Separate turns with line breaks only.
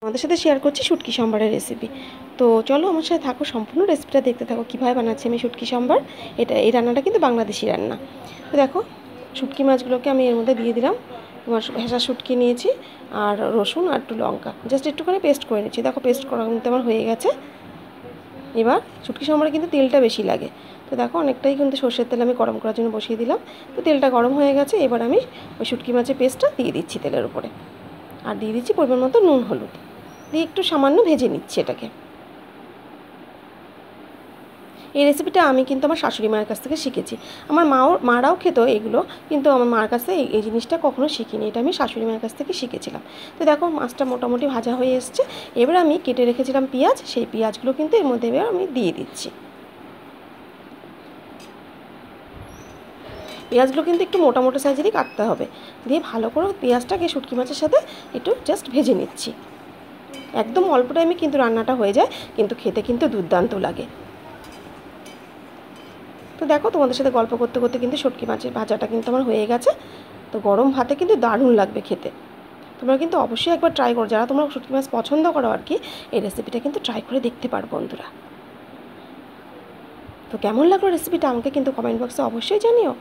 আমাদের সাথে শেয়ার করছি শুটকি সম্বারের রেসিপি। তো চলো আমার সাথে থাকো, সম্পূর্ণ রেসিপিটা দেখতে থাকো কীভাবে বানাচ্ছি আমি শুটকি সম্বার। এই রান্নাটা কিন্তু বাংলাদেশি রান্না। তো দেখো, শুটকি মাছগুলোকে আমি এর মধ্যে দিয়ে দিলাম। তোমার ভেজা শুটকি নিয়েছি, আর রসুন আর একটু লঙ্কা জাস্ট একটুখানি পেস্ট করে নিচ্ছি। দেখো পেস্ট করা কিন্তু আমার হয়ে গেছে। এবার শুটকি সম্বারে কিন্তু তেলটা বেশি লাগে। তো দেখো অনেকটাই কিন্তু সর্ষের তেল আমি গরম করার জন্য বসিয়ে দিলাম। তো তেলটা গরম হয়ে গেছে, এবার আমি ওই শুটকি মাছের পেস্টটা দিয়ে দিচ্ছি তেলের উপরে, আর দিয়ে দিচ্ছি পরিমাণ মতো নুন হলুদ দিয়ে একটু সামান্য ভেজে নিচ্ছি এটাকে। এই রেসিপিটা আমি কিন্তু আমার শাশুড়ি মায়ের কাছ থেকে শিখেছি। আমার মারাও খেত এগুলো, কিন্তু আমার মার কাছে এই জিনিসটা কখনো শিখিনি। এটা আমি শাশুড়ি মায়ের কাছ থেকে শিখেছিলাম। তো দেখো মাছটা মোটামুটি ভাজা হয়ে এসছে। এবার আমি কেটে রেখেছিলাম পেঁয়াজ, সেই পেঁয়াজগুলো কিন্তু এর মধ্যে এবার আমি দিয়ে দিচ্ছি। পেঁয়াজগুলো কিন্তু একটু মোটা মোটা সাইজেরই কাটতে হবে। দিয়ে ভালো করে পেঁয়াজটাকে শুটকি মাছের সাথে একটু জাস্ট ভেজে নিচ্ছি। একদম অল্প টাইমে কিন্তু রান্নাটা হয়ে যায়, কিন্তু খেতে কিন্তু দুর্দান্ত লাগে। তো দেখো তোমাদের সাথে গল্প করতে করতে কিন্তু শুটকি মাছের ভাজাটা কিন্তু আমার হয়ে গেছে। তো গরম ভাতে কিন্তু দারুণ লাগবে খেতে। তোমরা কিন্তু অবশ্যই একবার ট্রাই করো, যারা তোমরা শুটকি মাছ পছন্দ করো আর কি, এই রেসিপিটা কিন্তু ট্রাই করে দেখতে পারো বন্ধুরা। তো কেমন লাগলো রেসিপিটা আমাকে কিন্তু কমেন্ট বক্সে অবশ্যই জানিও।